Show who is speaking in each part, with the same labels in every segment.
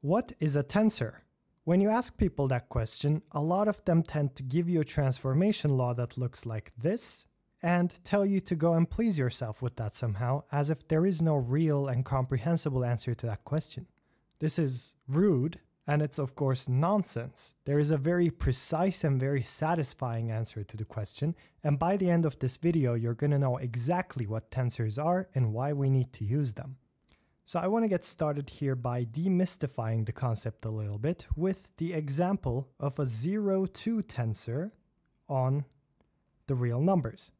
Speaker 1: What is a tensor? When you ask people that question, a lot of them tend to give you a transformation law that looks like this and tell you to go and please yourself with that somehow, as if there is no real and comprehensible answer to that question. This is rude, and it's of course nonsense. There is a very precise and very satisfying answer to the question, and by the end of this video you're going to know exactly what tensors are and why we need to use them. So I want to get started here by demystifying the concept a little bit with the example of a 0-2 tensor on the real numbers.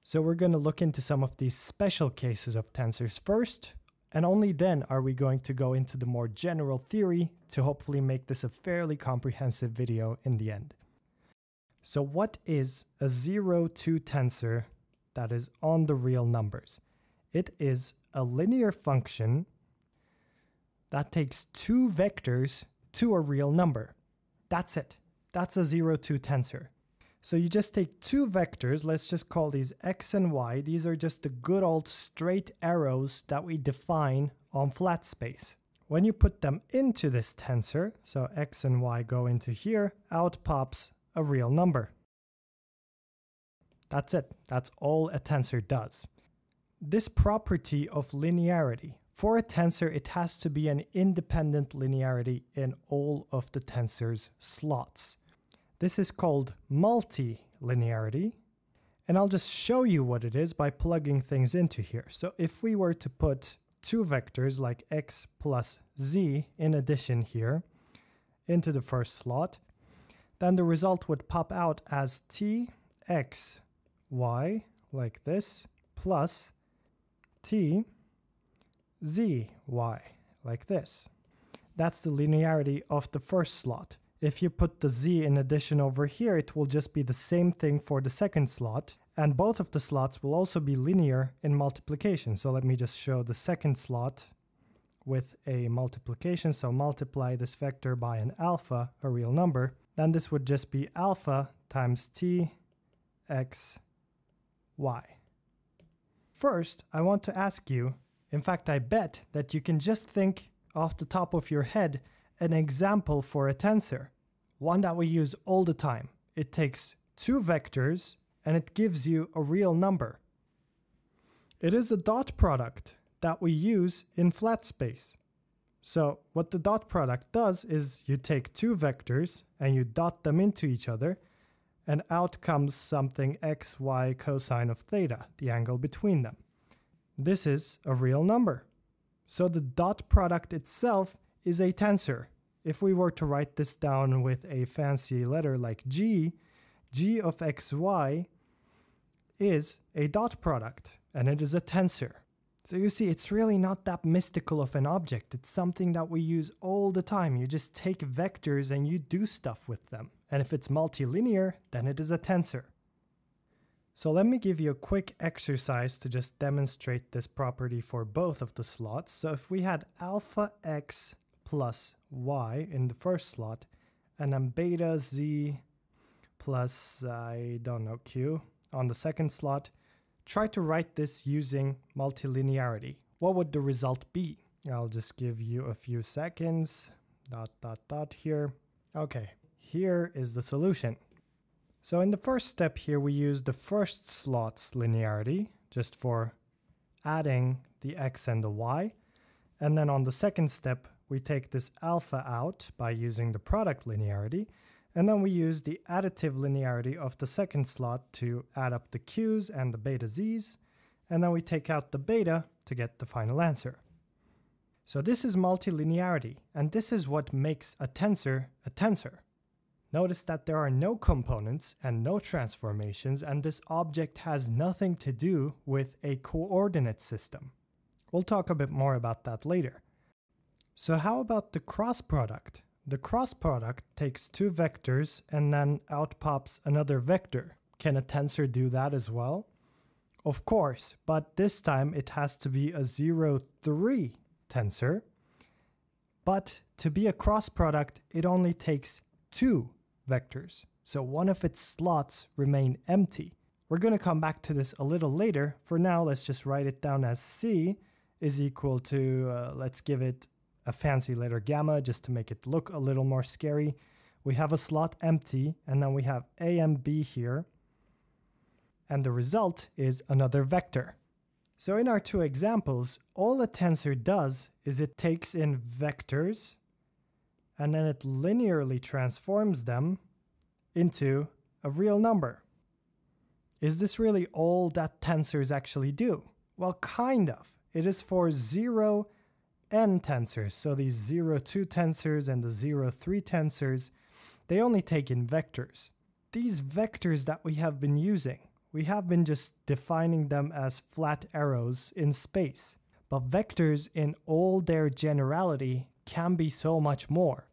Speaker 1: So we're going to look into some of these special cases of tensors first, and only then are we going to go into the more general theory to hopefully make this a fairly comprehensive video in the end. So what is a 0-2 tensor that is on the real numbers? It is a linear function that takes two vectors to a real number. That's it. That's a 0-2 tensor. So you just take two vectors, let's just call these x and y. These are just the good old straight arrows that we define on flat space. When you put them into this tensor, so x and y go into here, out pops a real number. That's it. That's all a tensor does. This property of linearity. For a tensor, it has to be an independent linearity in all of the tensor's slots. This is called multilinearity, and I'll just show you what it is by plugging things into here. So if we were to put two vectors like x plus z in addition here into the first slot, then the result would pop out as t x y like this plus t z y like this. That's the linearity of the first slot. If you put the z in addition over here, it will just be the same thing for the second slot, and both of the slots will also be linear in multiplication. So let me just show the second slot with a multiplication. So multiply this vector by an alpha, a real number, then this would just be alpha times t x y. First, I want to ask you, in fact I bet that you can just think off the top of your head an example for a tensor, one that we use all the time. It takes two vectors and it gives you a real number. It is a dot product that we use in flat space. So what the dot product does is you take two vectors and you dot them into each other, and out comes something x, y cosine of theta, the angle between them. This is a real number. So the dot product itself is a tensor. If we were to write this down with a fancy letter like g, g of xy is a dot product, and it is a tensor. So you see, it's really not that mystical of an object. It's something that we use all the time. You just take vectors and you do stuff with them. And if it's multilinear, then it is a tensor. So let me give you a quick exercise to just demonstrate this property for both of the slots. So if we had alpha x plus y in the first slot, and then beta z plus, I don't know, q on the second slot, try to write this using multilinearity. What would the result be? I'll just give you a few seconds. ... here. Okay, here is the solution. So in the first step here, we use the first slot's linearity, just for adding the x and the y. And then on the second step, we take this alpha out by using the product linearity. And then we use the additive linearity of the second slot to add up the q's and the beta z's. And then we take out the beta to get the final answer. So this is multilinearity, and this is what makes a tensor a tensor. Notice that there are no components and no transformations, and this object has nothing to do with a coordinate system. We'll talk a bit more about that later. So how about the cross product? The cross product takes two vectors and then out pops another vector. Can a tensor do that as well? Of course, but this time it has to be a 0-3 tensor. But to be a cross product, it only takes two vectors. So one of its slots remain empty. We're going to come back to this a little later. For now, let's just write it down as C is equal to, let's give it a fancy letter gamma just to make it look a little more scary. We have a slot empty, and then we have A and B here. And the result is another vector. So in our two examples, all a tensor does is it takes in vectors and then it linearly transforms them into a real number. Is this really all that tensors actually do? Well, kind of. It is for 0 n tensors. So these 0, 2 tensors and the 0, 3 tensors, they only take in vectors. These vectors that we have been using, we have been just defining them as flat arrows in space. But vectors in all their generality can be so much more.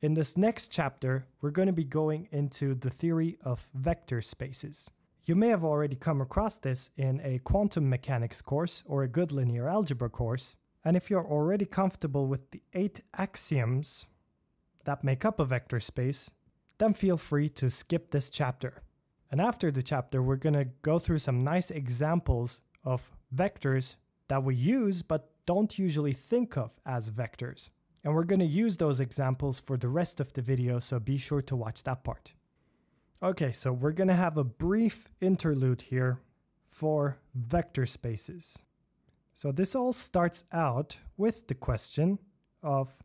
Speaker 1: In this next chapter, we're going to be going into the theory of vector spaces. You may have already come across this in a quantum mechanics course or a good linear algebra course. And if you're already comfortable with the 8 axioms that make up a vector space, then feel free to skip this chapter. And after the chapter, we're going to go through some nice examples of vectors that we use but don't usually think of as vectors. And we're going to use those examples for the rest of the video, so be sure to watch that part. Okay, so we're going to have a brief interlude here for vector spaces. So this all starts out with the question of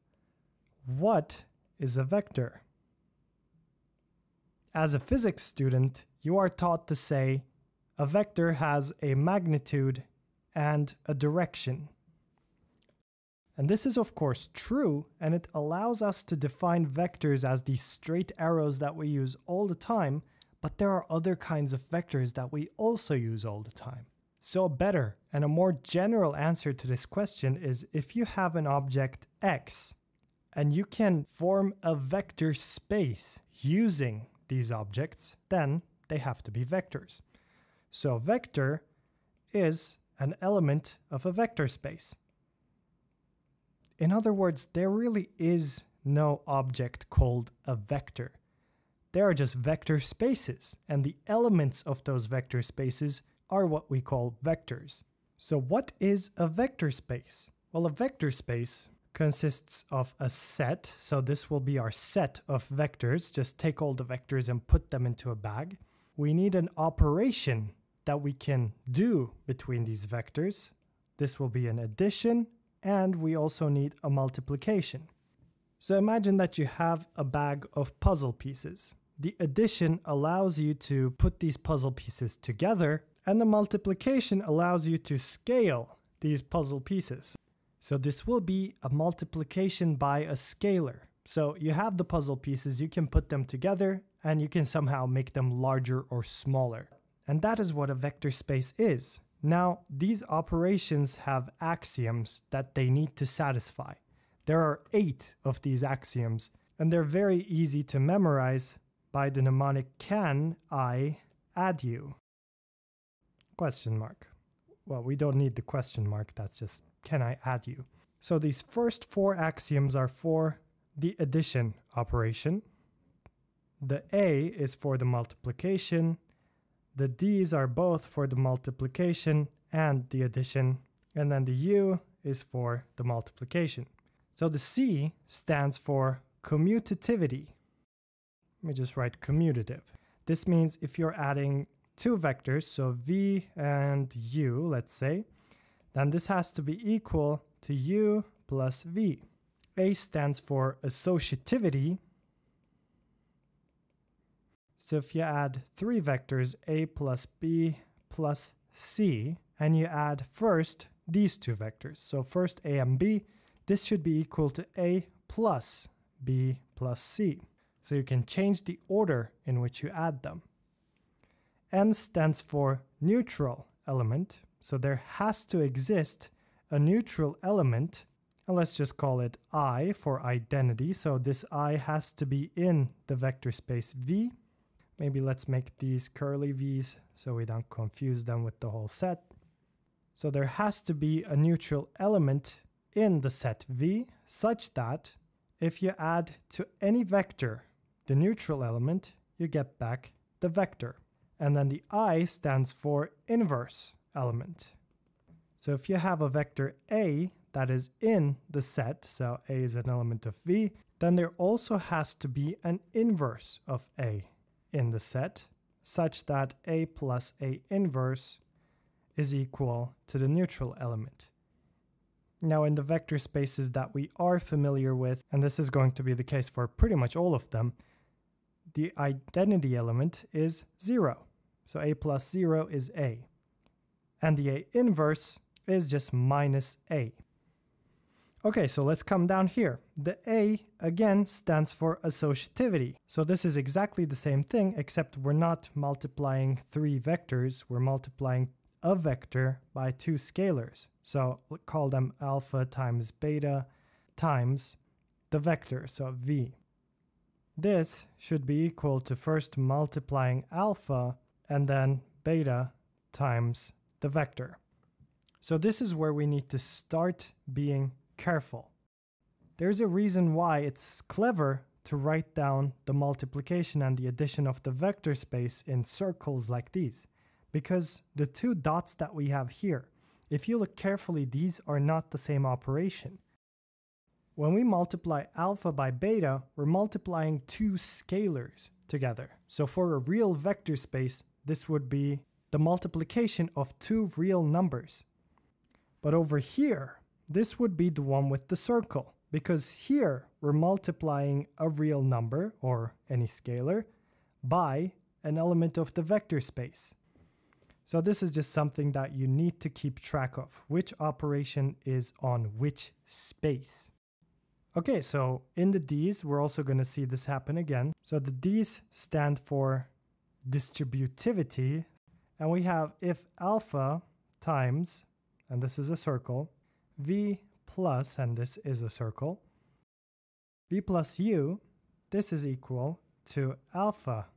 Speaker 1: what is a vector? As a physics student, you are taught to say a vector has a magnitude and a direction. And this is of course true, and it allows us to define vectors as these straight arrows that we use all the time, but there are other kinds of vectors that we also use all the time. So a better and a more general answer to this question is if you have an object X and you can form a vector space using these objects, then they have to be vectors. So a vector is an element of a vector space. In other words, there really is no object called a vector. There are just vector spaces, and the elements of those vector spaces are what we call vectors. So what is a vector space? Well, a vector space consists of a set, so this will be our set of vectors. Just take all the vectors and put them into a bag. We need an operation that we can do between these vectors. This will be an addition, and we also need a multiplication. So imagine that you have a bag of puzzle pieces. The addition allows you to put these puzzle pieces together, and the multiplication allows you to scale these puzzle pieces. So this will be a multiplication by a scalar. So you have the puzzle pieces, you can put them together, and you can somehow make them larger or smaller. And that is what a vector space is. Now, these operations have axioms that they need to satisfy. There are 8 of these axioms, and they're very easy to memorize by the mnemonic can I add you? Question mark. Well, we don't need the question mark, that's just can I add you? So these first 4 axioms are for the addition operation. The A is for the multiplication. The D's are both for the multiplication and the addition. And then the U is for the multiplication. So the C stands for commutativity. Let me just write commutative. This means if you're adding 2 vectors, so V and U, let's say, then this has to be equal to U plus V. A stands for associativity. So if you add 3 vectors, A plus B plus C, and you add first these 2 vectors, so first A and B, this should be equal to A plus B plus C. So you can change the order in which you add them. N stands for neutral element, so there has to exist a neutral element, and let's just call it I for identity, so this I has to be in the vector space V. Maybe let's make these curly V's so we don't confuse them with the whole set. So there has to be a neutral element in the set V such that if you add to any vector the neutral element, you get back the vector. And then the I stands for inverse element. So if you have a vector A that is in the set, so A is an element of V, then there also has to be an inverse of A in the set, such that A plus A inverse is equal to the neutral element. Now in the vector spaces that we are familiar with, and this is going to be the case for pretty much all of them, the identity element is 0. So A plus 0 is A. And the A inverse is just minus A. Okay, so let's come down here. The A, again, stands for associativity. So this is exactly the same thing, except we're not multiplying 3 vectors, we're multiplying a vector by 2 scalars. So we'll call them alpha times beta times the vector, so V. This should be equal to first multiplying alpha and then beta times the vector. So this is where we need to start being careful. There's a reason why it's clever to write down the multiplication and the addition of the vector space in circles like these. Because the 2 dots that we have here, if you look carefully, these are not the same operation. When we multiply alpha by beta, we're multiplying 2 scalars together. So for a real vector space, this would be the multiplication of 2 real numbers. But over here, this would be the one with the circle, because here we're multiplying a real number, or any scalar, by an element of the vector space. So this is just something that you need to keep track of, which operation is on which space. Okay, so in the D's, we're also going to see this happen again. So the D's stand for distributivity, and we have if alpha times, and this is a circle, V plus, and this is a circle, V plus U, this is equal to alpha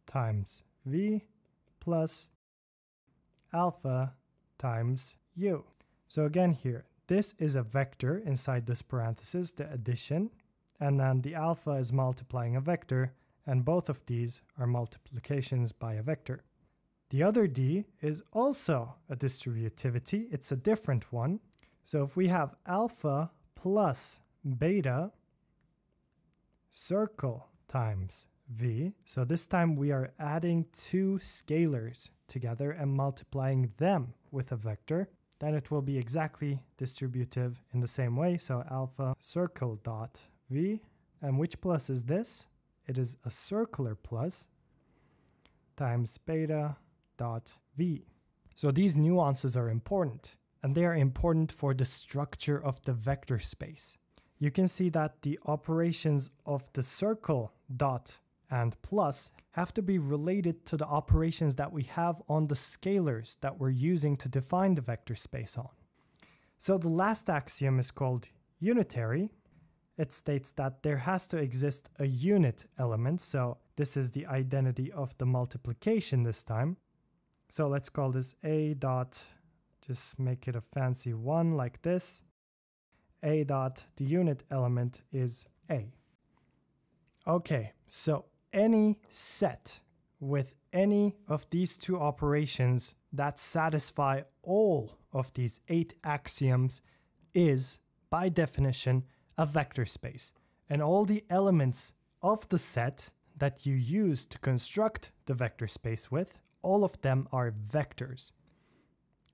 Speaker 1: times V plus alpha times U. So again here, this is a vector inside this parenthesis, the addition, and then the alpha is multiplying a vector, and both of these are multiplications by a vector. The other D is also a distributivity, it's a different one. So if we have alpha plus beta circle times V, so this time we are adding 2 scalars together and multiplying them with a vector, then it will be exactly distributive in the same way. So alpha circle dot V, and which plus is this? It is a circular plus times beta dot V. So these nuances are important, and they are important for the structure of the vector space. You can see that the operations of the circle dot and plus have to be related to the operations that we have on the scalars that we're using to define the vector space on. So the last axiom is called unitary. It states that there has to exist a unit element, so this is the identity of the multiplication this time. So let's call this A dot, just make it a fancy one like this. A dot, the unit element is A. Okay, so any set with any of these 2 operations that satisfy all of these 8 axioms is, by definition, a vector space. And all the elements of the set that you use to construct the vector space with, all of them are vectors.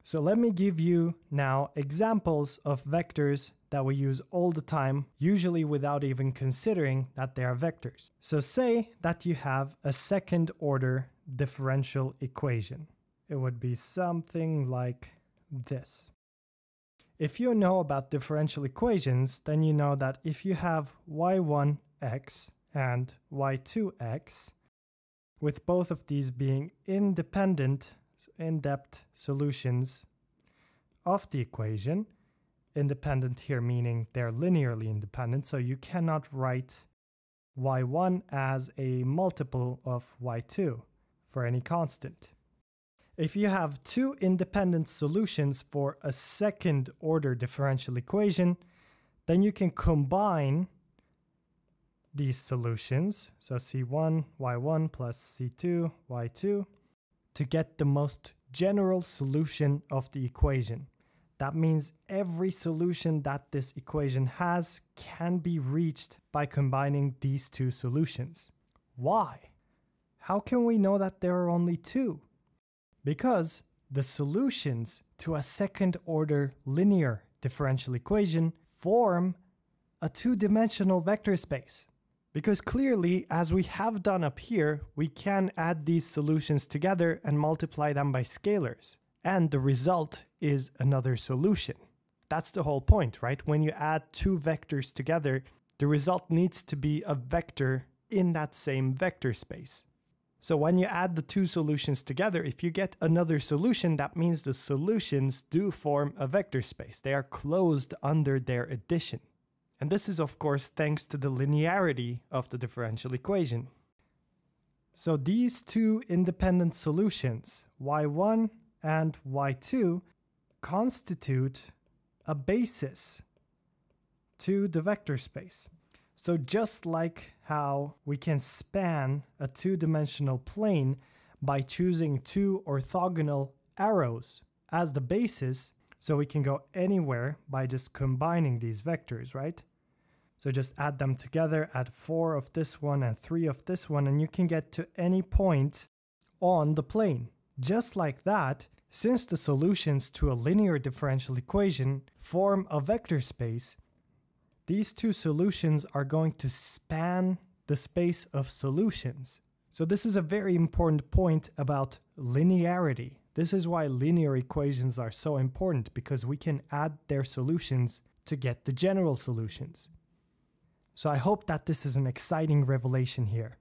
Speaker 1: So let me give you now examples of vectors that we use all the time, usually without even considering that they are vectors. So say that you have a second order differential equation. It would be something like this. If you know about differential equations, then you know that if you have y1x and y2x, with both of these being independent, in-depth solutions of the equation, independent here meaning they're linearly independent, so you cannot write y1 as a multiple of y2 for any constant. If you have 2 independent solutions for a second order differential equation, then you can combine these solutions, so c1 y1 plus c2 y2, to get the most general solution of the equation. That means every solution that this equation has can be reached by combining these two solutions. Why? How can we know that there are only two? Because the solutions to a second-order linear differential equation form a two-dimensional vector space. Because clearly, as we have done up here, we can add these solutions together and multiply them by scalars. And the result is another solution. That's the whole point, right? When you add two vectors together, the result needs to be a vector in that same vector space. So when you add the two solutions together, if you get another solution, that means the solutions do form a vector space. They are closed under their addition. And this is, of course, thanks to the linearity of the differential equation. So these two independent solutions, y1 and y2, constitute a basis to the vector space. So just like how we can span a two-dimensional plane by choosing two orthogonal arrows as the basis, so we can go anywhere by just combining these vectors, right? So just add them together, add 4 of this one and 3 of this one, and you can get to any point on the plane. Just like that, since the solutions to a linear differential equation form a vector space, these two solutions are going to span the space of solutions. So this is a very important point about linearity. This is why linear equations are so important, because we can add their solutions to get the general solutions. So I hope that this is an exciting revelation here.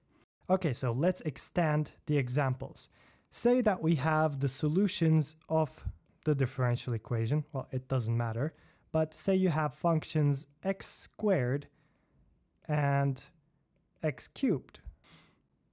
Speaker 1: Okay, so let's extend the examples. Say that we have the solutions of the differential equation. Well, it doesn't matter. But say you have functions x squared and x cubed.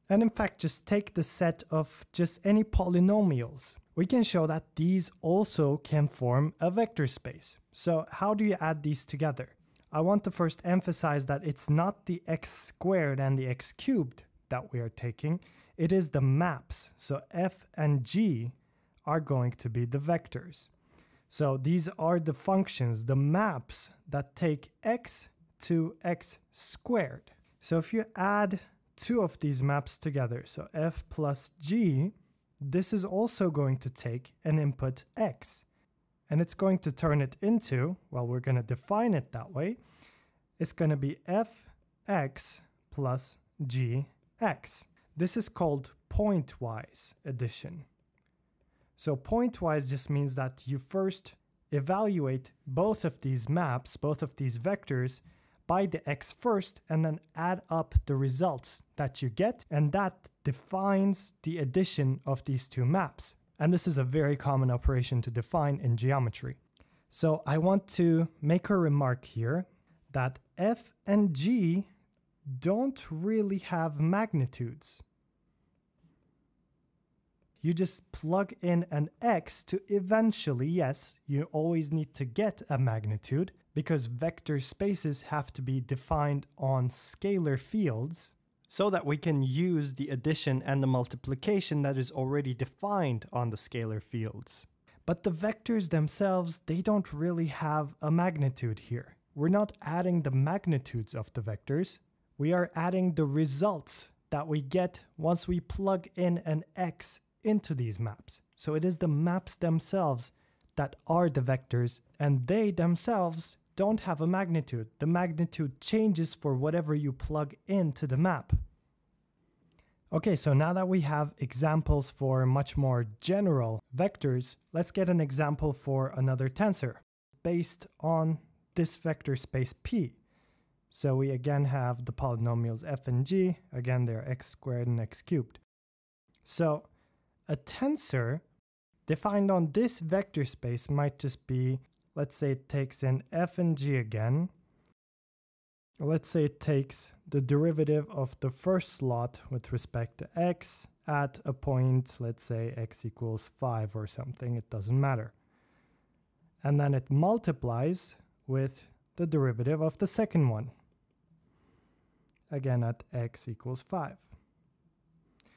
Speaker 1: And in fact, just take the set of just any polynomials. We can show that these also can form a vector space. So how do you add these together? I want to first emphasize that it's not the x squared and the x cubed that we are taking. It is the maps. So f and g are going to be the vectors. So these are the functions, the maps that take x to x squared. So if you add two of these maps together, so f plus g, this is also going to take an input x. And it's going to turn it into, well, we're going to define it that way. It's going to be fx plus gx. This is called pointwise addition. So pointwise just means that you first evaluate both of these maps, both of these vectors, by the x first, and then add up the results that you get, and that defines the addition of these two maps. And this is a very common operation to define in geometry. So I want to make a remark here that f and g don't really have magnitudes. You just plug in an x to eventually, yes, you always need to get a magnitude, because vector spaces have to be defined on scalar fields so that we can use the addition and the multiplication that is already defined on the scalar fields. But the vectors themselves, they don't really have a magnitude here. We're not adding the magnitudes of the vectors. We are adding the results that we get once we plug in an x into these maps. So it is the maps themselves that are the vectors, and they themselves don't have a magnitude. The magnitude changes for whatever you plug into the map. Okay, so now that we have examples for much more general vectors, let's get an example for another tensor based on this vector space P. So we again have the polynomials f and g. Again, they're x squared and x cubed. So a tensor defined on this vector space might just be, let's say it takes in f and g again. Let's say it takes the derivative of the first slot with respect to x at a point, let's say x equals 5 or something, it doesn't matter. And then it multiplies with the derivative of the second one, again at x equals 5.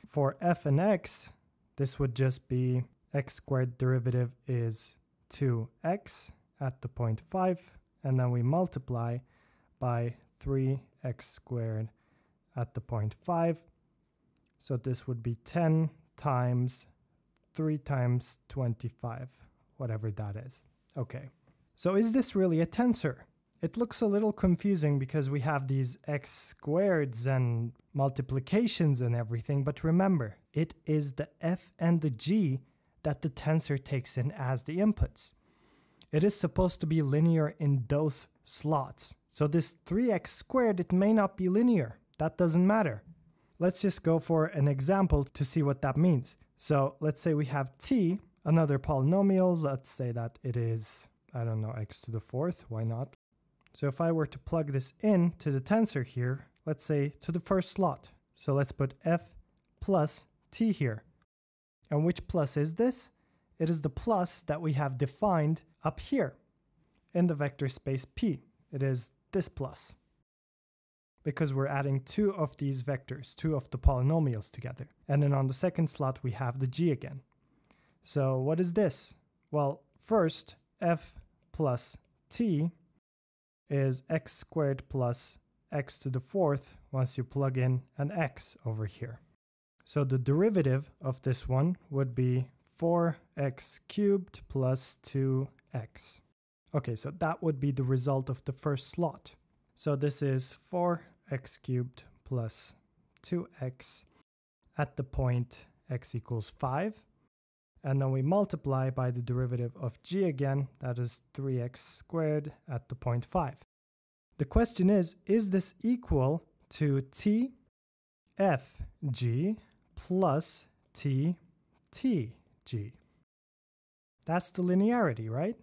Speaker 1: For f and x, this would just be x squared derivative is 2x at the point 5, and then we multiply by 3x squared at the point 5. So this would be 10 times 3 times 25, whatever that is. Okay, so is this really a tensor? It looks a little confusing because we have these x squareds and multiplications and everything, but remember, it is the f and the g that the tensor takes in as the inputs. It is supposed to be linear in those slots. So this 3x squared, it may not be linear. That doesn't matter. Let's just go for an example to see what that means. So let's say we have t, another polynomial. Let's say that it is, I don't know, x to the 4th. Why not? So if I were to plug this in to the tensor here, let's say to the first slot. So let's put f plus t here. And which plus is this? It is the plus that we have defined up here in the vector space P. It is this plus, because we're adding two of these vectors, two of the polynomials together. And then on the second slot, we have the g again. So what is this? Well, first, f plus t is x squared plus x to the 4th once you plug in an x over here. So the derivative of this one would be 4x cubed plus 2x. Okay, so that would be the result of the first slot. So this is 4x cubed plus 2x at the point x equals 5. And then we multiply by the derivative of g again, that is 3x squared at the point 5. The question is this equal to t f g plus t t g? That's the linearity, right?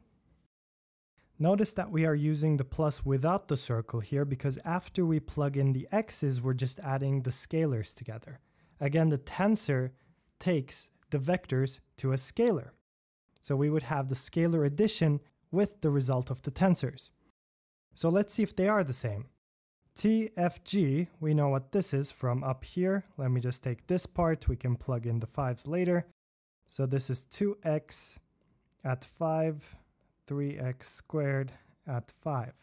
Speaker 1: Notice that we are using the plus without the circle here because after we plug in the x's, we're just adding the scalars together. Again, the tensor takes the vectors to a scalar. So we would have the scalar addition with the result of the tensors. So let's see if they are the same. TFG, we know what this is from up here. Let me just take this part. We can plug in the 5s later. So this is 2x at 5, 3x squared at 5.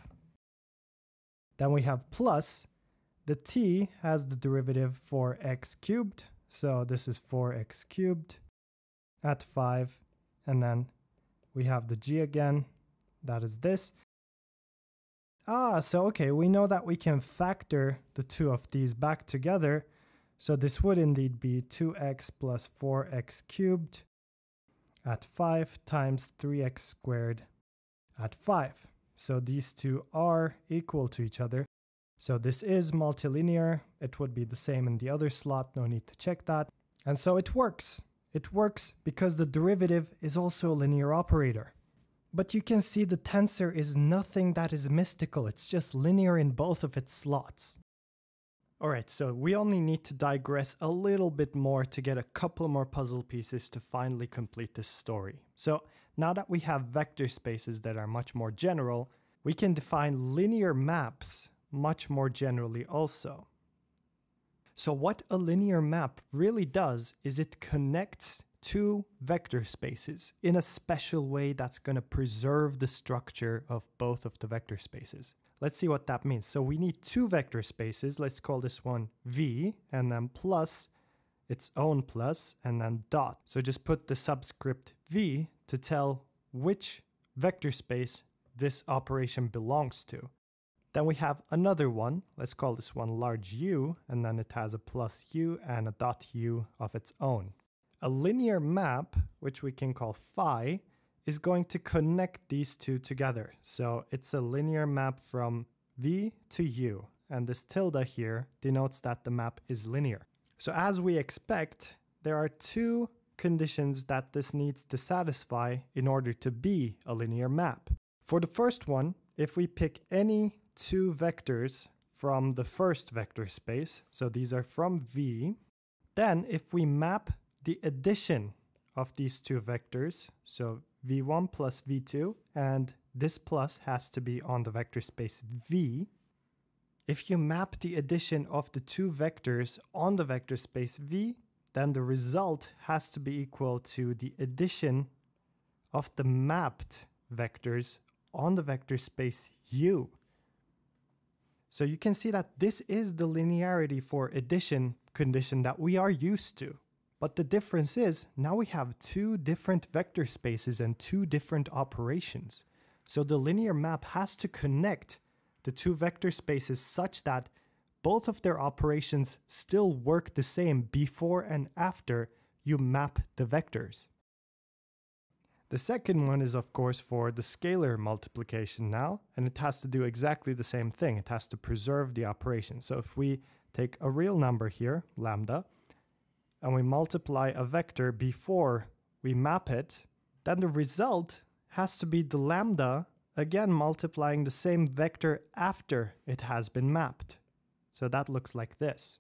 Speaker 1: Then we have plus. The t has the derivative for x cubed. So this is 4x cubed at 5. And then we have the g again. That is this. So okay, we know that we can factor the two of these back together. So this would indeed be 2x plus 4x cubed at 5 times 3x squared at 5. So these two are equal to each other. So this is multilinear. It would be the same in the other slot. No need to check that. And so it works. It works because the derivative is also a linear operator. But you can see the tensor is nothing that is mystical. It's just linear in both of its slots. Alright, so we only need to digress a little bit more to get a couple more puzzle pieces to finally complete this story. So now that we have vector spaces that are much more general, we can define linear maps much more generally also. So what a linear map really does is it connects two vector spaces in a special way that's going to preserve the structure of both of the vector spaces. Let's see what that means. So we need two vector spaces. Let's call this one v, and then plus its own plus, and then dot. So just put the subscript v to tell which vector space this operation belongs to. Then we have another one. Let's call this one large U, and then it has a plus u and a dot u of its own. A linear map, which we can call phi, is going to connect these two together. So it's a linear map from v to u, and this tilde here denotes that the map is linear. So as we expect, there are two conditions that this needs to satisfy in order to be a linear map. For the first one, if we pick any two vectors from the first vector space, so these are from v, then if we map the addition of these two vectors, so v1 plus v2, and this plus has to be on the vector space v. If you map the addition of the two vectors on the vector space v, then the result has to be equal to the addition of the mapped vectors on the vector space U. So you can see that this is the linearity for addition condition that we are used to. But the difference is now we have two different vector spaces and two different operations. So the linear map has to connect the two vector spaces such that both of their operations still work the same before and after you map the vectors. The second one is of course for the scalar multiplication now, and it has to do exactly the same thing. It has to preserve the operation. So if we take a real number here, lambda, and we multiply a vector before we map it, then the result has to be the lambda again multiplying the same vector after it has been mapped. So that looks like this.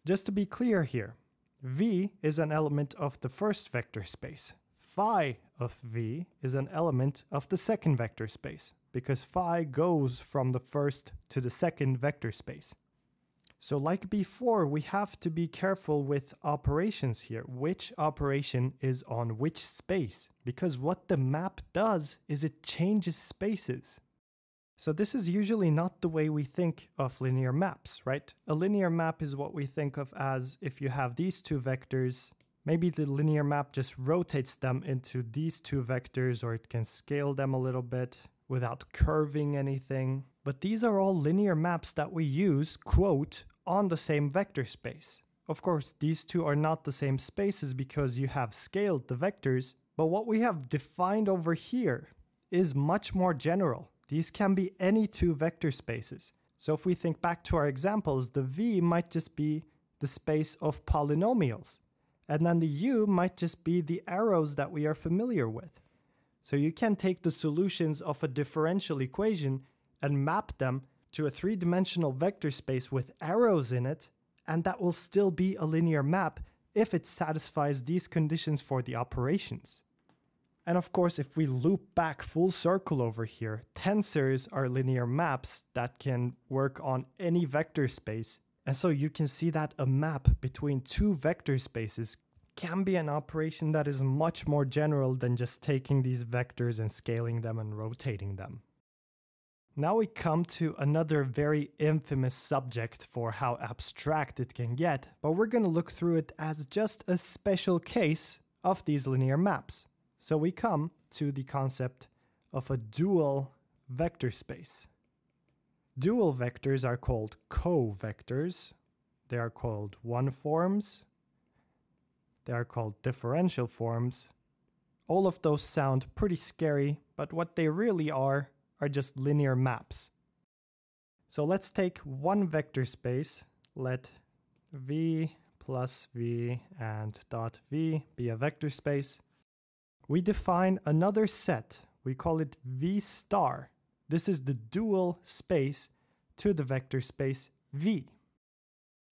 Speaker 1: Just to be clear here, V is an element of the first vector space. Phi of V is an element of the second vector space, because phi goes from the first to the second vector space. So like before, we have to be careful with operations here. Which operation is on which space? Because what the map does is it changes spaces. So this is usually not the way we think of linear maps, right? A linear map is what we think of as if you have these two vectors, maybe the linear map just rotates them into these two vectors, or it can scale them a little bit without curving anything. But these are all linear maps that we use, quote, on the same vector space. Of course, these two are not the same spaces because you have scaled the vectors, but what we have defined over here is much more general. These can be any two vector spaces. So if we think back to our examples, the V might just be the space of polynomials, and then the U might just be the arrows that we are familiar with. So you can take the solutions of a differential equation and map them to a three-dimensional vector space with arrows in it, and that will still be a linear map if it satisfies these conditions for the operations. And of course, if we loop back full circle over here, tensors are linear maps that can work on any vector space. And so you can see that a map between two vector spaces can be an operation that is much more general than just taking these vectors and scaling them and rotating them. Now we come to another very infamous subject for how abstract it can get, but we're going to look through it as just a special case of these linear maps. So we come to the concept of a dual vector space. Dual vectors are called covectors. They are called one-forms. They are called differential forms. All of those sound pretty scary, but what they really are just linear maps. So let's take one vector space. Let V plus V and dot V be a vector space. We define another set. We call it V star. This is the dual space to the vector space V.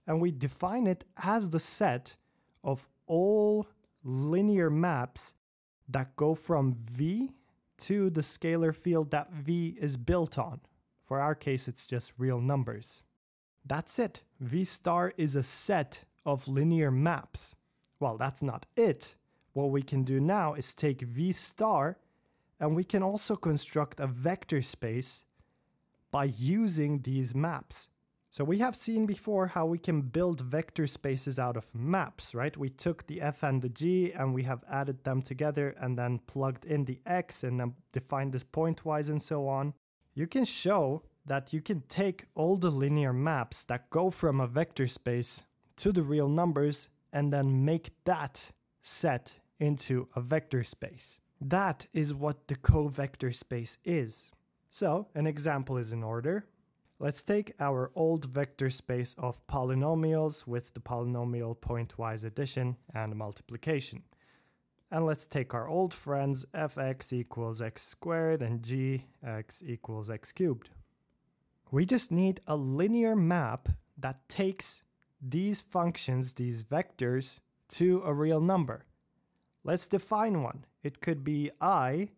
Speaker 1: And we define it as the set of all linear maps that go from V to the scalar field that V is built on. For our case, it's just real numbers. That's it. V star is a set of linear maps. Well, that's not it. What we can do now is take V star and we can also construct a vector space by using these maps. So we have seen before how we can build vector spaces out of maps, right? We took the f and the g and we have added them together and then plugged in the x and then defined this pointwise and so on. You can show that you can take all the linear maps that go from a vector space to the real numbers and then make that set into a vector space. That is what the covector space is. So an example is in order. Let's take our old vector space of polynomials with the polynomial pointwise addition and multiplication. And let's take our old friends fx equals x squared and gx equals x cubed. We just need a linear map that takes these functions, these vectors, to a real number. Let's define one. It could be I,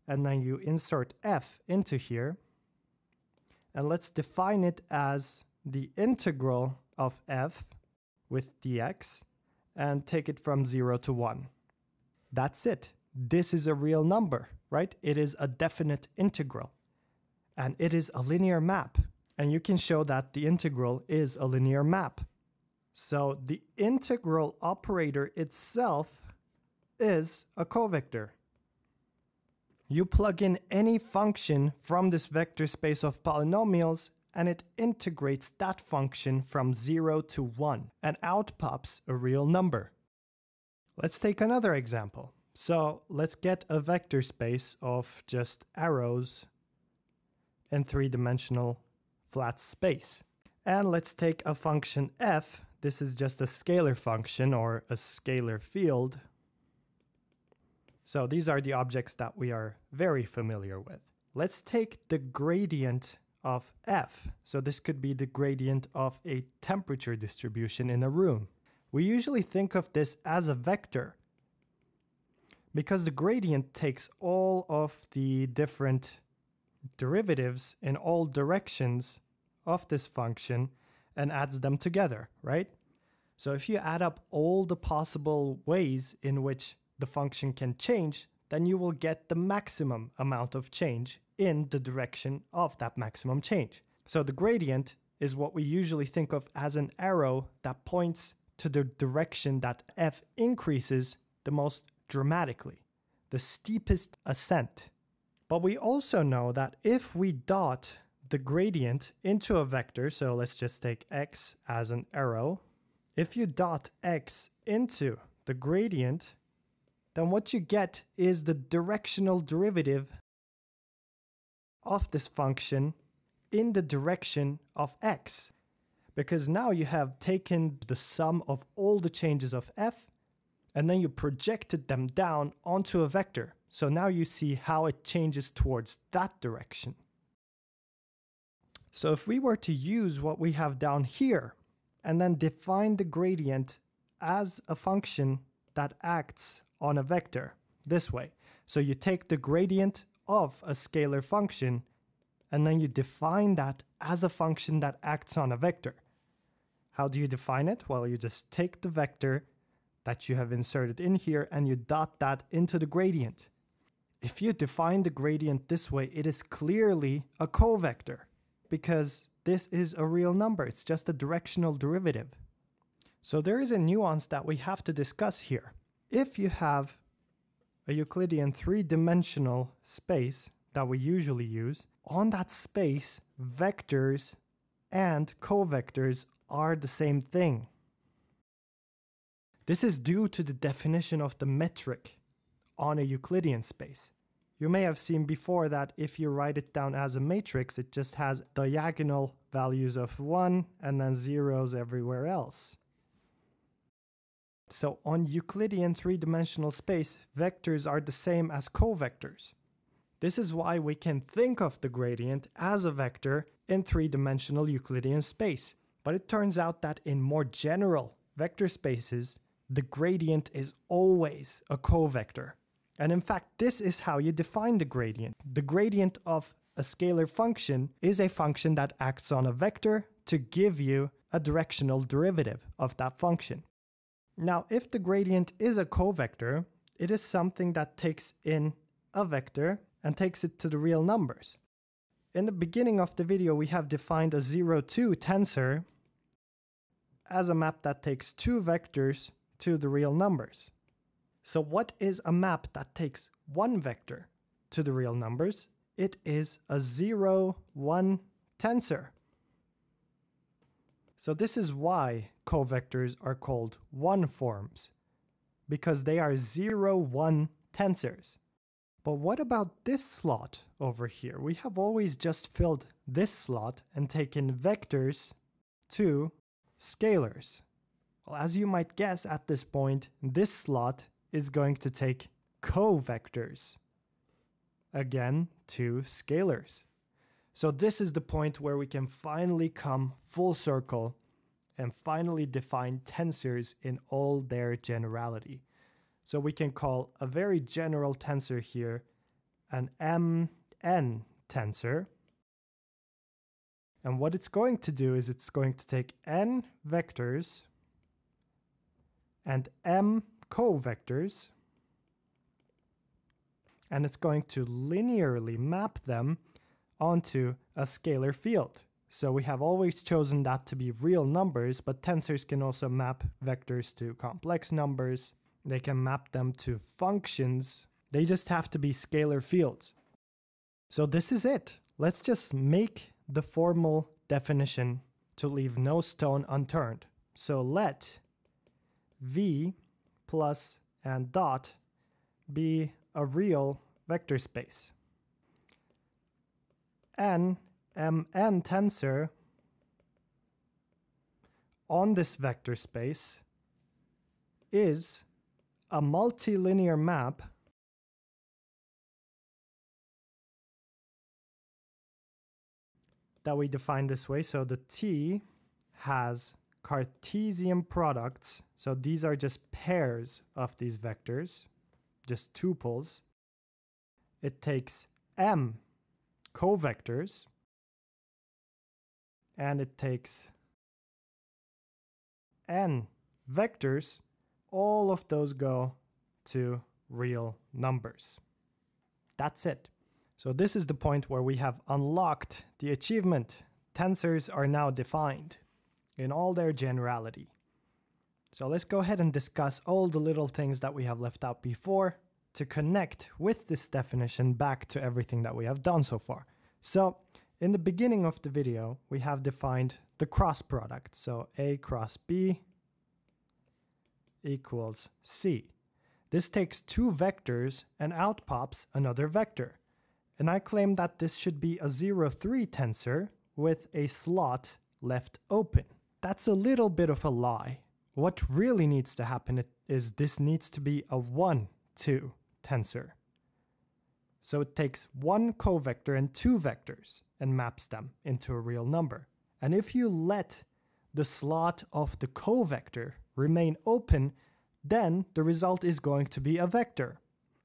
Speaker 1: and then you insert f into here. And let's define it as the integral of f with dx and take it from 0 to 1. That's it. this is a real number, right? It is a definite integral. And it is a linear map. And you can show that the integral is a linear map. So the integral operator itself is a covector. You plug in any function from this vector space of polynomials and it integrates that function from 0 to 1 and out pops a real number. Let's take another example. So let's get a vector space of just arrows in three-dimensional flat space. And let's take a function f. This is just a scalar function or a scalar field. So these are the objects that we are very familiar with. Let's take the gradient of f. So this could be the gradient of a temperature distribution in a room. We usually think of this as a vector because the gradient takes all of the different derivatives in all directions of this function and adds them together, right? So if you add up all the possible ways in which the function can change, then you will get the maximum amount of change in the direction of that maximum change. So the gradient is what we usually think of as an arrow that points to the direction that f increases the most dramatically, the steepest ascent. But we also know that if we dot the gradient into a vector, so let's just take x as an arrow, if you dot x into the gradient, then what you get is the directional derivative of this function in the direction of x. Because now you have taken the sum of all the changes of f and then you projected them down onto a vector. So now you see how it changes towards that direction. So if we were to use what we have down here and then define the gradient as a function that acts on a vector this way. So you take the gradient of a scalar function and then you define that as a function that acts on a vector. How do you define it? Well, you just take the vector that you have inserted in here and you dot that into the gradient. If you define the gradient this way, it is clearly a covector because this is a real number. It's just a directional derivative. So there is a nuance that we have to discuss here. If you have a Euclidean three-dimensional space that we usually use, on that space, vectors and covectors are the same thing. This is due to the definition of the metric on a Euclidean space. You may have seen before that if you write it down as a matrix, it just has diagonal values of 1 and then zeros everywhere else. So on Euclidean three-dimensional space, vectors are the same as covectors. This is why we can think of the gradient as a vector in three-dimensional Euclidean space. But it turns out that in more general vector spaces, the gradient is always a covector. And in fact, this is how you define the gradient. The gradient of a scalar function is a function that acts on a vector to give you a directional derivative of that function. Now, if the gradient is a covector, it is something that takes in a vector and takes it to the real numbers. In the beginning of the video, we have defined a 0-2 tensor as a map that takes two vectors to the real numbers. So what is a map that takes one vector to the real numbers? It is a 0-1 tensor. So this is why covectors are called one forms, because they are 0-1 tensors. But what about this slot over here? We have always just filled this slot and taken vectors to scalars. Well, as you might guess at this point, this slot is going to take covectors, again, to scalars. So this is the point where we can finally come full circle and finally define tensors in all their generality. So we can call a very general tensor here an MN tensor. And what it's going to do is it's going to take n vectors and m covectors and it's going to linearly map them onto a scalar field. So we have always chosen that to be real numbers, but tensors can also map vectors to complex numbers. They can map them to functions. They just have to be scalar fields. So this is it. Let's just make the formal definition to leave no stone unturned. So let V plus and dot be a real vector space. N Mn tensor on this vector space is a multilinear map that we define this way. So the T has Cartesian products. So these are just pairs of these vectors, just tuples. It takes M covectors, and it takes N vectors. All of those go to real numbers. That's it. So this is the point where we have unlocked the achievement. Tensors are now defined in all their generality. So let's go ahead and discuss all the little things that we have left out before to connect with this definition back to everything that we have done so far. So in the beginning of the video, we have defined the cross product. So A cross B equals C. This takes two vectors and out pops another vector. And I claim that this should be a 0,3 tensor with a slot left open. That's a little bit of a lie. What really needs to happen is this needs to be a 1,2 tensor. So it takes one covector and two vectors and maps them into a real number. And if you let the slot of the covector remain open, then the result is going to be a vector.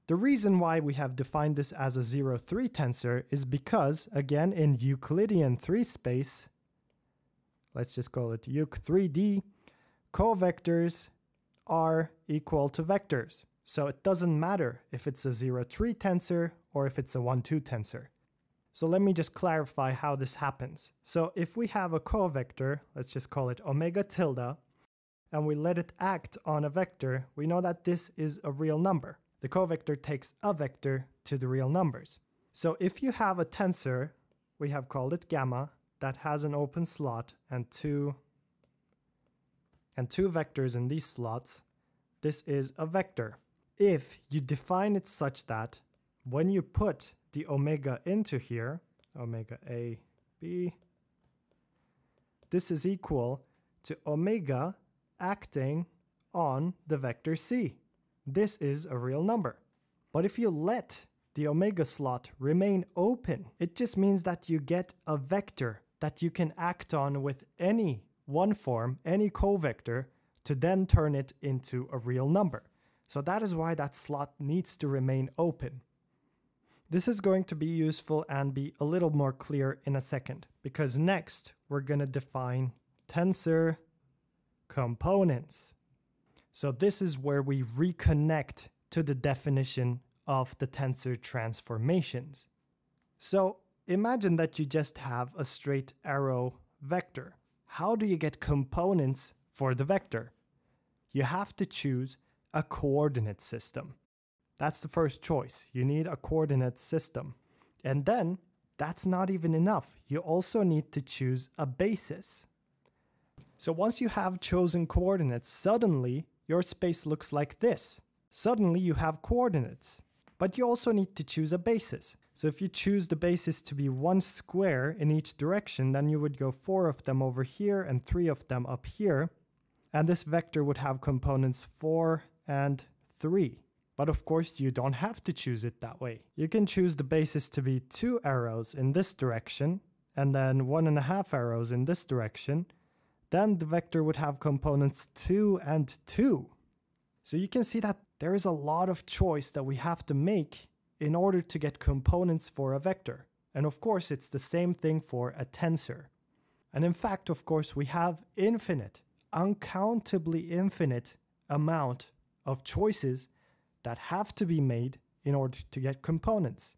Speaker 1: The reason why we have defined this as a 0,3 tensor is because, again, in Euclidean 3 space, let's just call it Euc 3D, covectors are equal to vectors. So it doesn't matter if it's a 0,3 tensor or if it's a 1,2 tensor. So let me just clarify how this happens. So if we have a covector, let's just call it omega tilde, and we let it act on a vector, we know that this is a real number. The covector takes a vector to the real numbers. So if you have a tensor, we have called it gamma, that has an open slot and two vectors in these slots, this is a vector. If you define it such that when you put the omega into here, omega A, B, this is equal to omega acting on the vector C. This is a real number. But if you let the omega slot remain open, it just means that you get a vector that you can act on with any one form, any covector, to then turn it into a real number. So that is why that slot needs to remain open. This is going to be useful and be a little more clear in a second, because next we're going to define tensor components. So this is where we reconnect to the definition of the tensor transformations. So imagine that you just have a straight arrow vector. How do you get components for the vector? You have to choose a coordinate system. That's the first choice. You need a coordinate system. And then that's not even enough. You also need to choose a basis. So once you have chosen coordinates, suddenly your space looks like this. Suddenly you have coordinates. But you also need to choose a basis. So if you choose the basis to be one square in each direction, then you would go 4 of them over here and 3 of them up here. And this vector would have components 4 and 3. But of course you don't have to choose it that way. You can choose the basis to be 2 arrows in this direction and then 1.5 arrows in this direction. Then the vector would have components 2 and 2. So you can see that there is a lot of choice that we have to make in order to get components for a vector. And of course, it's the same thing for a tensor. And in fact, of course, we have uncountably infinite amount of choices that have to be made in order to get components.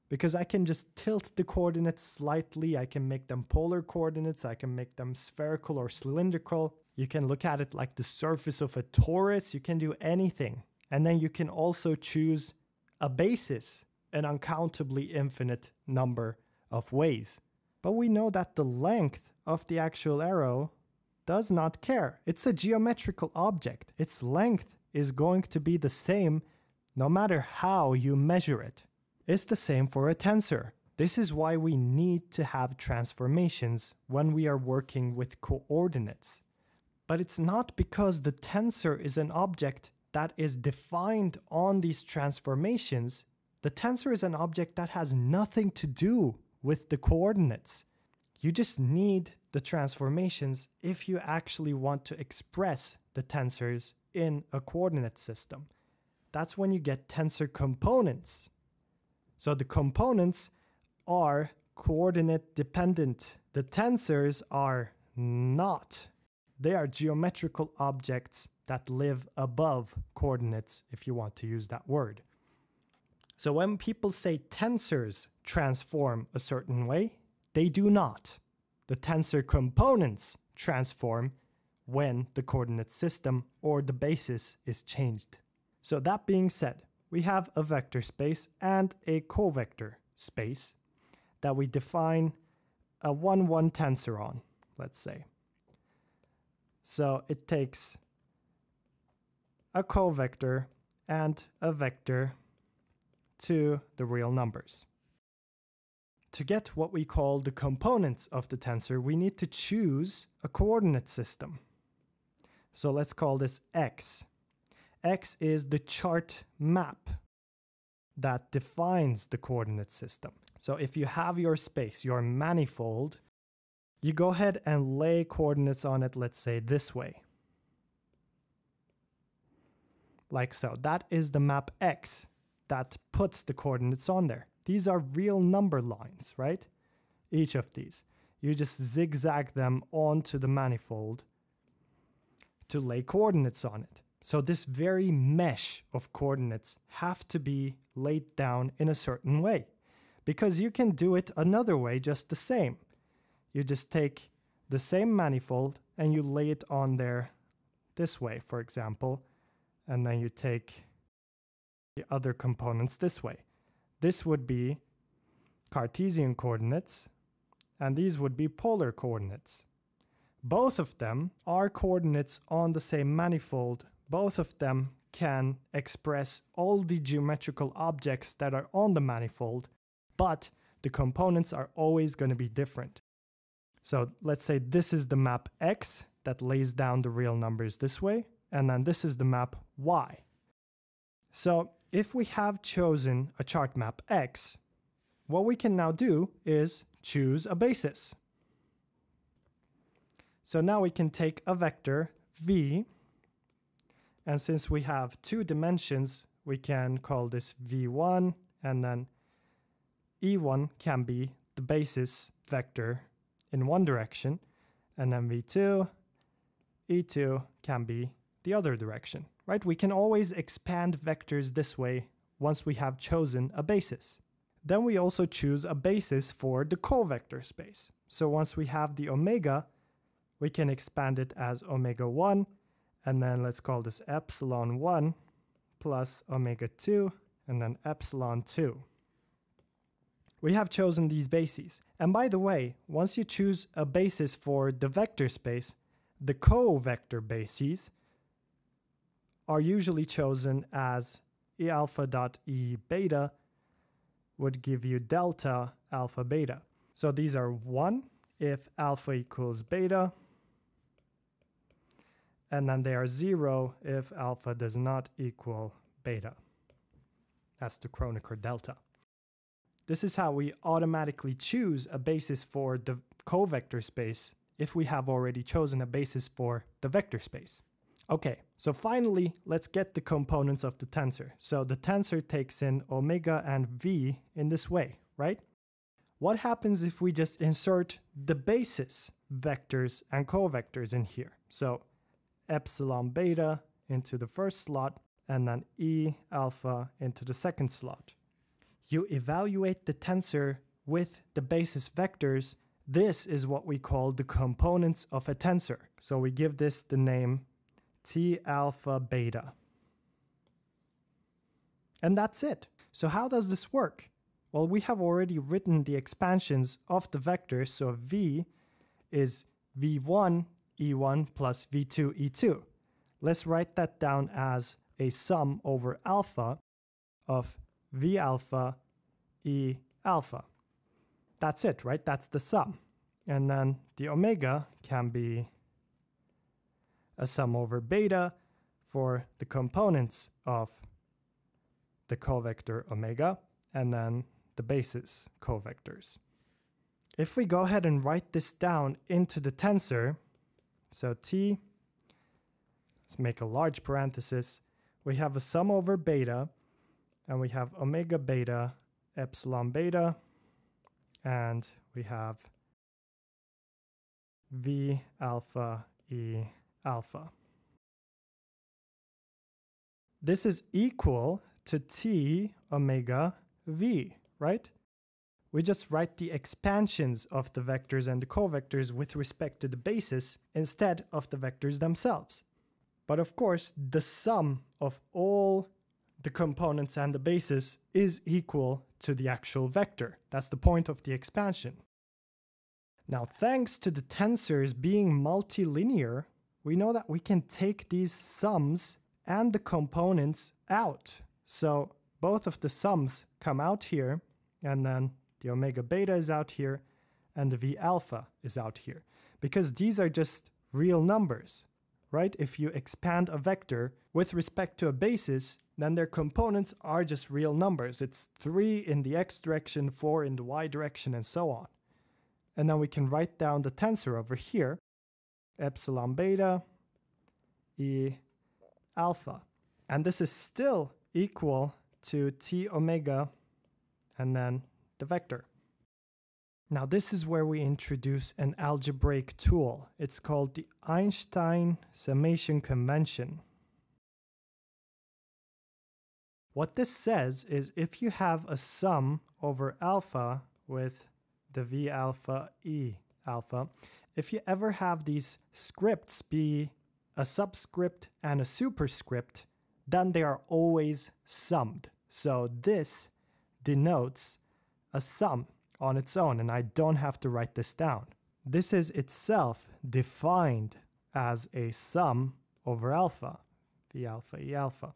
Speaker 1: Because I can just tilt the coordinates slightly, I can make them polar coordinates, I can make them spherical or cylindrical. You can look at it like the surface of a torus, you can do anything. And then you can also choose a basis, an uncountably infinite number of ways. But we know that the length of the actual arrow does not care. It's a geometrical object. Its length is going to be the same no matter how you measure it. It's the same for a tensor. This is why we need to have transformations when we are working with coordinates. But it's not because the tensor is an object that is defined on these transformations. The tensor is an object that has nothing to do with the coordinates. You just need the transformations if you actually want to express the tensors in a coordinate system. That's when you get tensor components. So the components are coordinate dependent. The tensors are not. They are geometrical objects that live above coordinates, if you want to use that word. So when people say tensors transform a certain way, they do not. The tensor components transform when the coordinate system or the basis is changed. So that being said, we have a vector space and a covector space that we define a 1-1 tensor on, let's say. So it takes a covector and a vector to the real numbers. To get what we call the components of the tensor, we need to choose a coordinate system. So let's call this x. X is the chart map that defines the coordinate system. So if you have your space, your manifold, you go ahead and lay coordinates on it, let's say this way. Like so. That is the map X that puts the coordinates on there. These are real number lines, right? Each of these. You just zigzag them onto the manifold to lay coordinates on it. So this very mesh of coordinates have to be laid down in a certain way. Because you can do it another way just the same. You just take the same manifold and you lay it on there this way, for example. And then you take the other components this way. This would be Cartesian coordinates, and these would be polar coordinates. Both of them are coordinates on the same manifold. Both of them can express all the geometrical objects that are on the manifold, but the components are always going to be different. So let's say this is the map X that lays down the real numbers this way, and then this is the map Y. So if we have chosen a chart map X, what we can now do is choose a basis. So now we can take a vector V, and since we have 2 dimensions, we can call this V1, and then E1 can be the basis vector in one direction, and then V2, E2 can be the other direction, right? We can always expand vectors this way once we have chosen a basis. Then we also choose a basis for the covector space. So once we have the omega, we can expand it as omega 1, and then let's call this epsilon 1 plus omega 2, and then epsilon 2. We have chosen these bases. And by the way, once you choose a basis for the vector space, the covector bases are usually chosen as E alpha dot E beta would give you delta alpha beta. So these are 1 if alpha equals beta, and then they are 0 if alpha does not equal beta. That's the Kronecker delta. This is how we automatically choose a basis for the covector space if we have already chosen a basis for the vector space. Okay, so finally, let's get the components of the tensor. So the tensor takes in omega and v in this way, right? What happens if we just insert the basis vectors and covectors in here? So epsilon beta into the first slot, and then E alpha into the second slot. You evaluate the tensor with the basis vectors. This is what we call the components of a tensor. So we give this the name T alpha beta. And that's it. So how does this work? Well, we have already written the expansions of the vectors. So V is V1 E1 plus V2 E2. Let's write that down as a sum over alpha of V alpha E alpha. That's it, right? That's the sum. And then the omega can be a sum over beta for the components of the covector omega, and then the basis covectors. If we go ahead and write this down into the tensor, so T, let's make a large parenthesis, we have a sum over beta, and we have omega beta, epsilon beta, and we have V alpha E alpha. This is equal to T omega V, right? We just write the expansions of the vectors and the covectors with respect to the basis instead of the vectors themselves. But of course, the sum of all the components and the basis is equal to the actual vector. That's the point of the expansion. Now, thanks to the tensors being multilinear, we know that we can take these sums and the components out. So both of the sums come out here, and then the omega beta is out here, and the V alpha is out here. Because these are just real numbers, right? If you expand a vector with respect to a basis, then their components are just real numbers. It's 3 in the x direction, 4 in the y direction, and so on. And then we can write down the tensor over here, epsilon beta E alpha. And this is still equal to T omega and then the vector. Now this is where we introduce an algebraic tool. It's called the Einstein summation convention. What this says is if you have a sum over alpha with the V alpha E alpha, if you ever have these scripts be a subscript and a superscript, then they are always summed. So this denotes a sum on its own, and I don't have to write this down. This is itself defined as a sum over alpha, V alpha E alpha.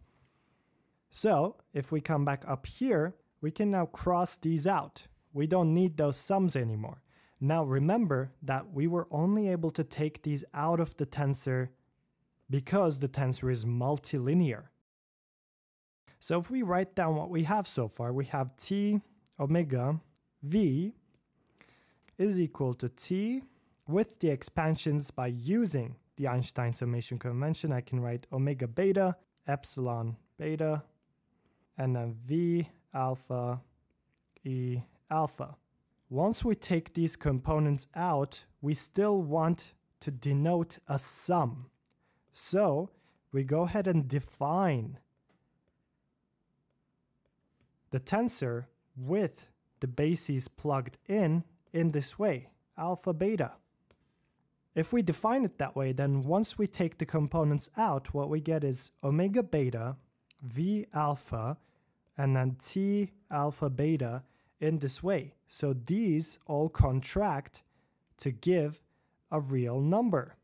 Speaker 1: So if we come back up here, we can now cross these out. We don't need those sums anymore. Now remember that we were only able to take these out of the tensor because the tensor is multilinear. So if we write down what we have so far, we have T omega V is equal to T with the expansions by using the Einstein summation convention. I can write omega beta, epsilon beta, and then V alpha E alpha. Once we take these components out, we still want to denote a sum. So we go ahead and define the tensor with the bases plugged in this way, alpha beta. If we define it that way, then once we take the components out, what we get is omega beta, V alpha, and then T alpha beta in this way. So these all contract to give a real number.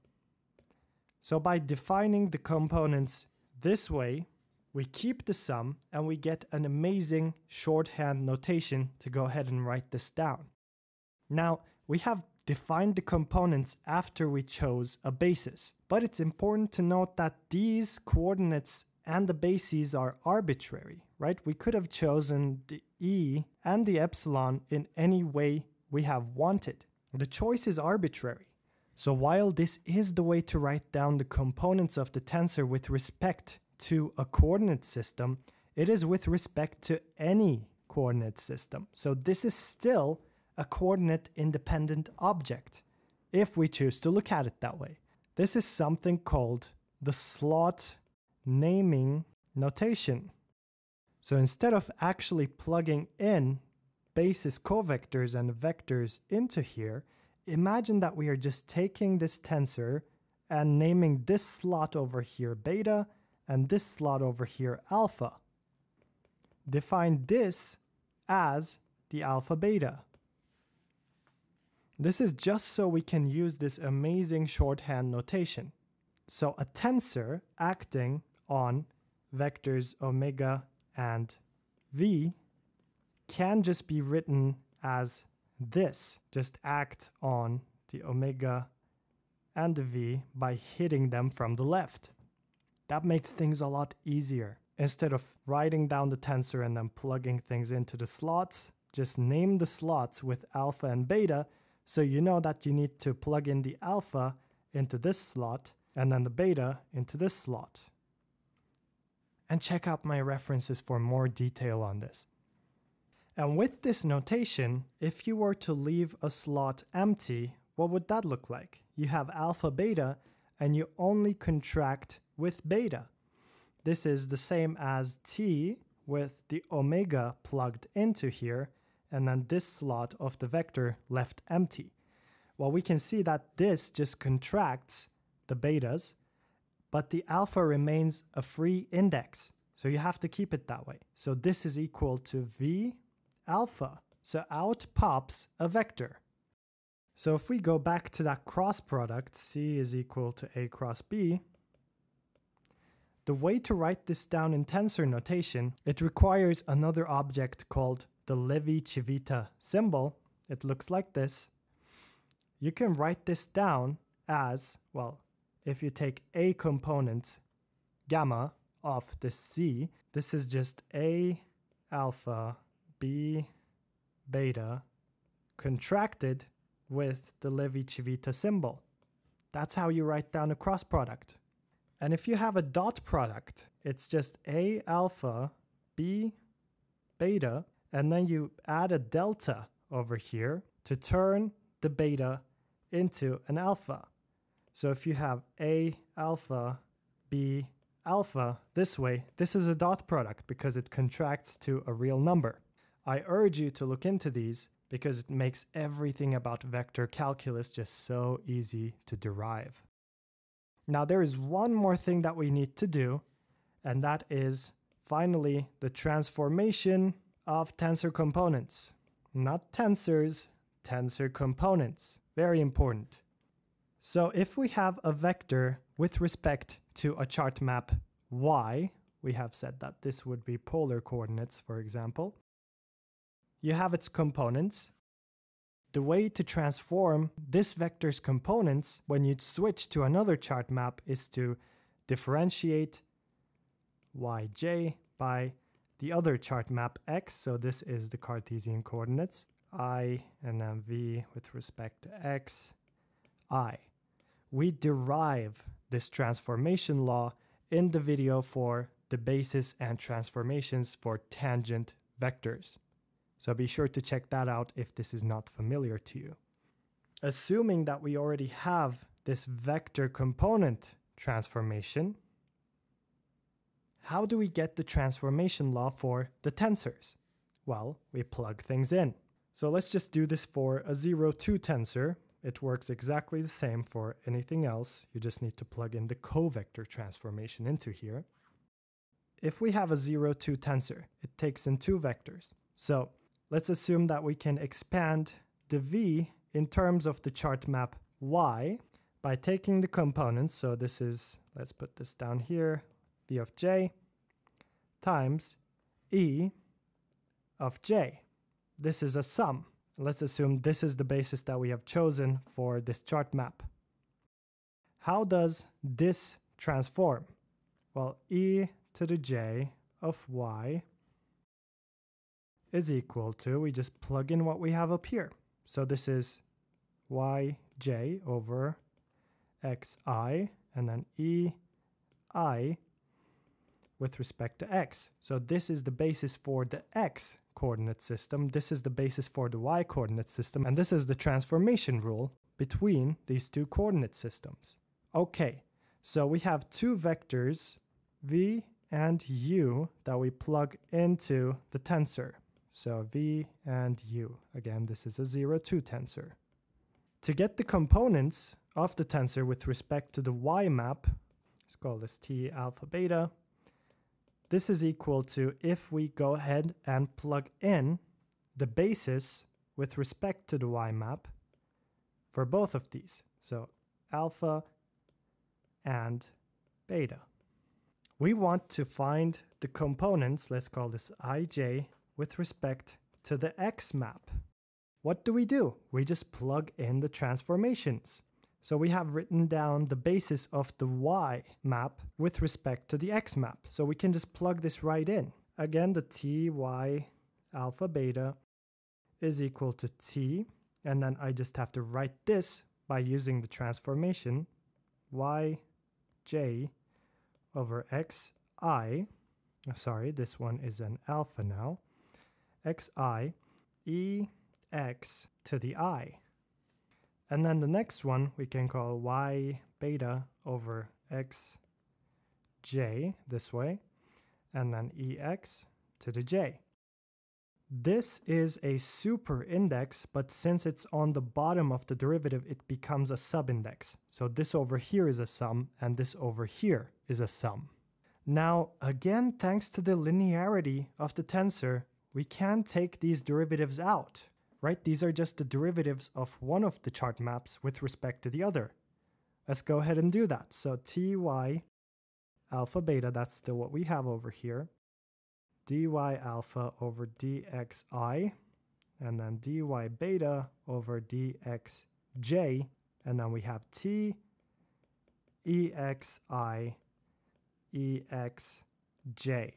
Speaker 1: So by defining the components this way, we keep the sum and we get an amazing shorthand notation to go ahead and write this down. Now, we have defined the components after we chose a basis, but it's important to note that these coordinates and the bases are arbitrary, right? We could have chosen the E and the epsilon in any way we have wanted. The choice is arbitrary. So while this is the way to write down the components of the tensor with respect to a coordinate system, it is with respect to any coordinate system. So this is still a coordinate independent object, if we choose to look at it that way. This is something called the slot naming notation. So instead of actually plugging in basis covectors and vectors into here, imagine that we are just taking this tensor and naming this slot over here beta and this slot over here alpha. Define this as the alpha beta. This is just so we can use this amazing shorthand notation. So a tensor acting on vectors omega and v can just be written as this. Just act on the omega and the v by hitting them from the left. That makes things a lot easier. Instead of writing down the tensor and then plugging things into the slots, just name the slots with alpha and beta, so you know that you need to plug in the alpha into this slot and then the beta into this slot. And check out my references for more detail on this. And with this notation, if you were to leave a slot empty, what would that look like? You have alpha beta and you only contract with beta. This is the same as t with the omega plugged into here and then this slot of the vector left empty. Well, we can see that this just contracts the betas, but the alpha remains a free index. So you have to keep it that way. So this is equal to v alpha. So out pops a vector. So if we go back to that cross product, C is equal to A cross B, the way to write this down in tensor notation, it requires another object called the Levi-Civita symbol. It looks like this. You can write this down as, well, if you take A component gamma of this C, this is just A alpha B beta contracted with the Levi-Civita symbol. That's how you write down a cross product. And if you have a dot product, it's just A alpha B beta, and then you add a delta over here to turn the beta into an alpha. So if you have A alpha B alpha this way, this is a dot product because it contracts to a real number. I urge you to look into these because it makes everything about vector calculus just so easy to derive. Now there is one more thing that we need to do, and that is finally the transformation of tensor components. Not tensors, tensor components. Very important. So if we have a vector with respect to a chart map y, we have said that this would be polar coordinates, for example. You have its components. The way to transform this vector's components when you switch to another chart map is to differentiate yj by the other chart map x. So this is the Cartesian coordinates, I and then v with respect to x, I. We derive this transformation law in the video for the basis and transformations for tangent vectors. So be sure to check that out if this is not familiar to you. Assuming that we already have this vector component transformation, how do we get the transformation law for the tensors? Well, we plug things in. So let's just do this for a 0-2 tensor. It works exactly the same for anything else. You just need to plug in the covector transformation into here. If we have a 0-2 tensor, it takes in two vectors. So let's assume that we can expand the v in terms of the chart map y by taking the components. So this is, let's put this down here, v of j times e of j. This is a sum. Let's assume this is the basis that we have chosen for this chart map. How does this transform? Well, e to the j of y is equal to, we just plug in what we have up here. So this is yj over xi and then ei with respect to x. So this is the basis for the x coordinate system, this is the basis for the y coordinate system, and this is the transformation rule between these two coordinate systems. Okay, so we have two vectors, v and u that we plug into the tensor. So v and u. Again, this is a 0-2 tensor. To get the components of the tensor with respect to the y map, let's call this t alpha beta. This is equal to if we go ahead and plug in the basis with respect to the y map for both of these. So alpha and beta. We want to find the components, let's call this ij, with respect to the x map. What do? We just plug in the transformations. So we have written down the basis of the y map with respect to the x map. So we can just plug this right in. Again, the ty alpha beta is equal to t, and then I just have to write this by using the transformation yj over xi. Sorry, this one is an alpha now. Xi ex to the I. And then the next one we can call y beta over xj this way, and then ex to the j. This is a super index, but since it's on the bottom of the derivative, it becomes a subindex. So this over here is a sum, and this over here is a sum. Now, again, thanks to the linearity of the tensor, we can take these derivatives out, right? These are just the derivatives of one of the chart maps with respect to the other. Let's go ahead and do that. So ty alpha beta, that's still what we have over here. dy alpha over dxi, and then dy beta over dxj, and then we have t exi exj.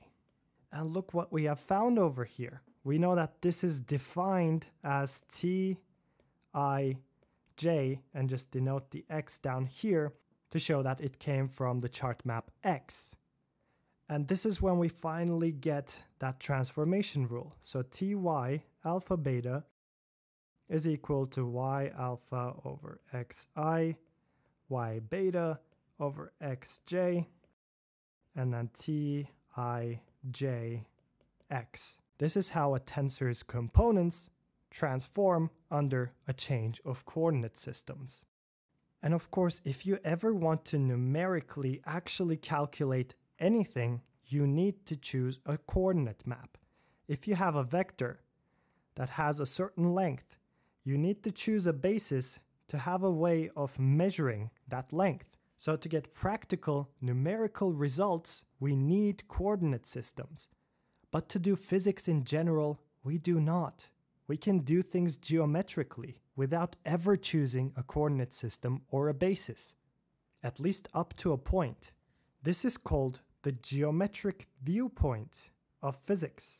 Speaker 1: And look what we have found over here. We know that this is defined as tij, and just denote the x down here to show that it came from the chart map x. And this is when we finally get that transformation rule. So ty alpha beta is equal to y alpha over xi, y beta over xj, and then tijx. This is how a tensor's components transform under a change of coordinate systems. And of course, if you ever want to numerically actually calculate anything, you need to choose a coordinate map. If you have a vector that has a certain length, you need to choose a basis to have a way of measuring that length. So to get practical numerical results, we need coordinate systems. But to do physics in general, we do not. We can do things geometrically without ever choosing a coordinate system or a basis, at least up to a point. This is called the geometric viewpoint of physics.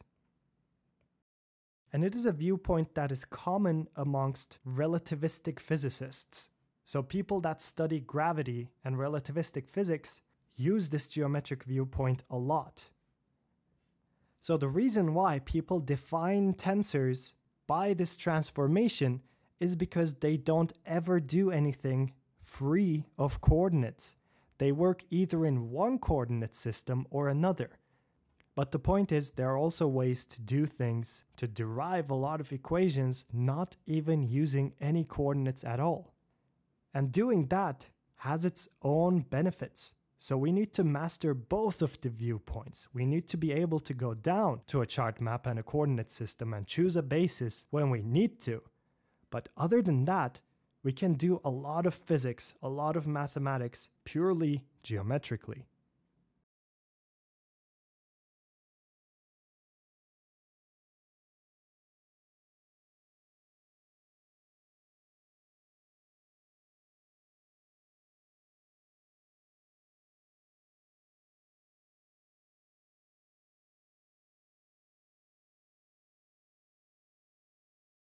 Speaker 1: And it is a viewpoint that is common amongst relativistic physicists. So people that study gravity and relativistic physics use this geometric viewpoint a lot. So the reason why people define tensors by this transformation is because they don't ever do anything free of coordinates. They work either in one coordinate system or another. But the point is, there are also ways to do things, to derive a lot of equations, not even using any coordinates at all. And doing that has its own benefits. So we need to master both of the viewpoints. We need to be able to go down to a chart map and a coordinate system and choose a basis when we need to. But other than that, we can do a lot of physics, a lot of mathematics, purely geometrically.